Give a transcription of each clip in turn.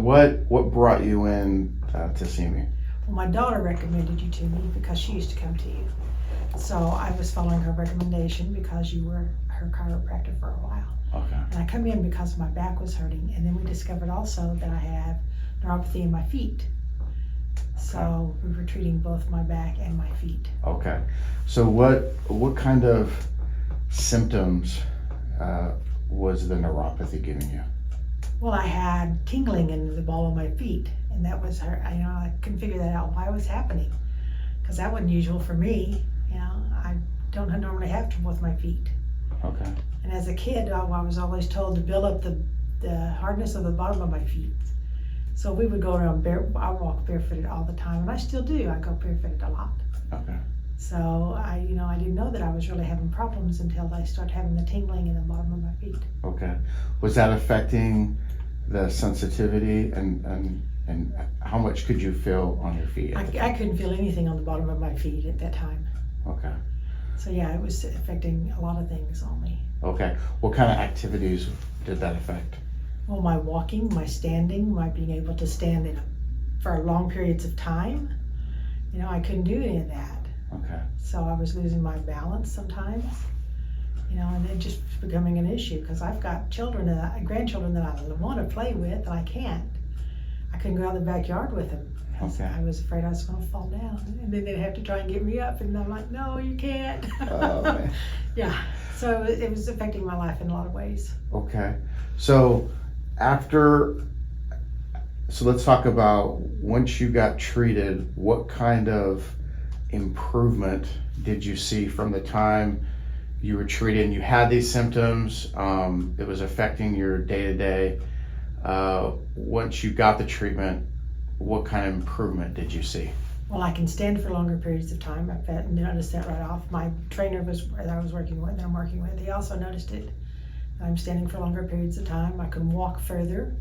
what brought you in to see me? Well, my daughter recommended you to me because she used to come to you. So I was following her recommendation because you were her chiropractor for a while. Okay. And I come in because my back was hurting, and then we discovered also that I have neuropathy in my feet. So we were treating both my back and my feet. Okay. So what kind of symptoms was the neuropathy giving you? Well, I had tingling in the ball of my feet, and that was her. I couldn't figure that out why it was happening, because that wasn't usual for me. I don't normally have trouble with my feet. Okay. And as a kid, I was always told to build up the hardness of the bottom of my feet. So we would go around I walk barefooted all the time, and I still do. I go barefooted a lot. Okay. So I didn't know that I was really having problems until I started having the tingling in the bottom of my feet. Okay. Was that affecting the sensitivity and how much could you feel on your feet? I couldn't feel anything on the bottom of my feet at that time. Okay. So yeah, it was affecting a lot of things on me. Okay. What kind of activities did that affect? Well, my walking, my standing, my being able to stand for long periods of time. I couldn't do any of that. Okay. So I was losing my balance sometimes, and it just becoming an issue because I've got grandchildren that I want to play with, and I can't. I couldn't go out in the backyard with them. Okay. I was afraid I was going to fall down, and then they'd have to try and get me up, and I'm like, no, you can't. Oh, man. Yeah. So it was affecting my life in a lot of ways. Okay. So let's talk about once you got treated, what kind of improvement did you see from the time you were treated and you had these symptoms? It was affecting your day-to-day. Once you got the treatment, what kind of improvement did you see? Well, I can stand for longer periods of time. I've noticed that right off. My trainer that I'm working with, he also noticed it. I'm standing for longer periods of time. I can walk further.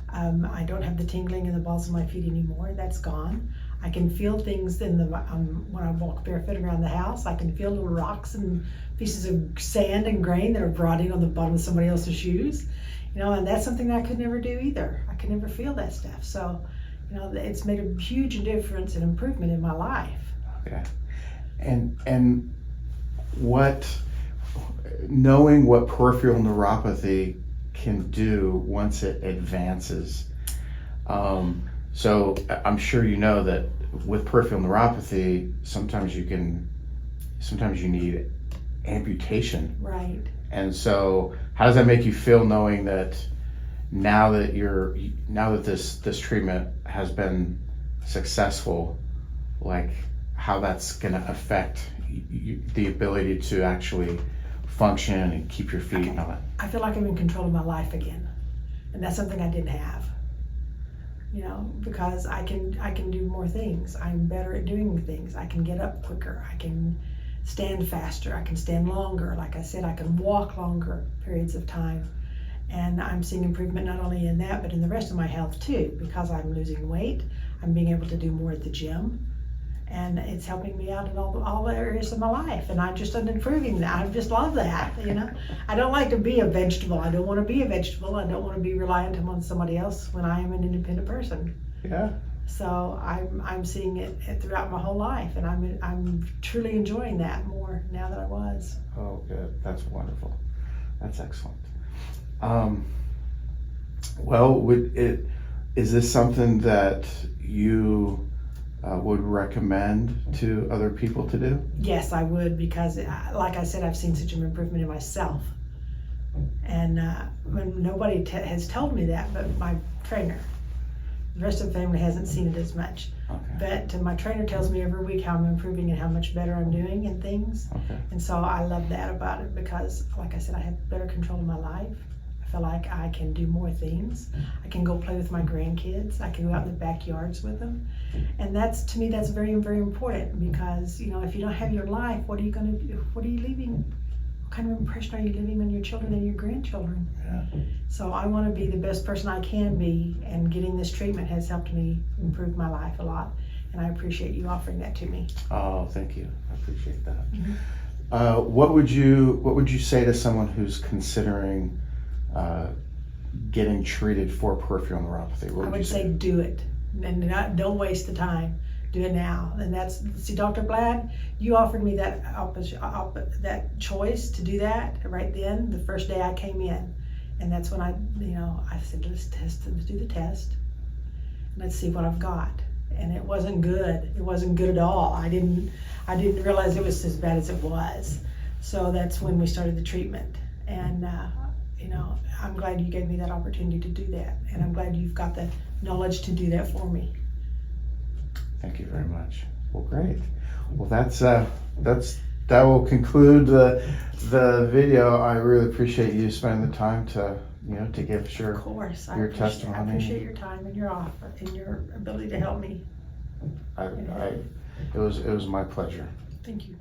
I don't have the tingling in the balls of my feet anymore. That's gone. I can feel things when I walk barefoot around the house. I can feel little rocks and pieces of sand and grain that are brought in on the bottom of somebody else's shoes. And that's something that I could never do either. I could never feel that stuff. So, it's made a huge difference and improvement in my life. Okay. And knowing what peripheral neuropathy can do once it advances. So I'm sure you know that with peripheral neuropathy, sometimes you need amputation. Right. And so how does that make you feel knowing that now that this treatment has been successful, like how that's going to affect the ability to actually function and keep your feet and all that? I feel like I'm in control of my life again, and that's something I didn't have. Because I can do more things. I'm better at doing things. I can get up quicker. I can stand faster. I can stand longer. Like I said, I can walk longer periods of time. And I'm seeing improvement not only in that, but in the rest of my health too, because I'm losing weight. I'm being able to do more at the gym. And it's helping me out in all the areas of my life. And I'm just improving that. I just love that, I don't like to be a vegetable. I don't want to be a vegetable. I don't want to be reliant on somebody else when I am an independent person. Yeah. So I'm seeing it throughout my whole life, and I'm truly enjoying that more now than I was. Oh, good. That's wonderful. That's excellent. Is this something that you would recommend to other people to do? Yes, I would, because like I said, I've seen such an improvement in myself. And nobody has told me that but my trainer. The rest of the family hasn't seen it as much. Okay. But my trainer tells me every week how I'm improving and how much better I'm doing and things. Okay. And so I love that about it because, like I said, I have better control of my life. I feel like I can do more things. I can go play with my grandkids. I can go out in the backyards with them. And to me, that's very, very important because, if you don't have your life, what are you going to do? What are you leaving? What kind of impression are you leaving on your children and your grandchildren? Yeah. So I want to be the best person I can be, and getting this treatment has helped me improve my life a lot. And I appreciate you offering that to me. Oh, thank you. I appreciate that. Mm-hmm. What would you say to someone who's considering getting treated for peripheral neuropathy? What I would you would say do it, and don't waste the time. Do it now. And see, Dr. Blad, you offered me that that choice to do that right then, the first day I came in. And that's when I said, let's do the test. Let's see what I've got. And it wasn't good. It wasn't good at all. I didn't realize it was as bad as it was. So that's when we started the treatment. And I'm glad you gave me that opportunity to do that. And I'm glad you've got the knowledge to do that for me. Thank you very much. Well, great. Well, that will conclude the video. I really appreciate you spending the time to give your Of course, your testimony. I appreciate your time and your offer and your ability to help me. It was my pleasure. Thank you.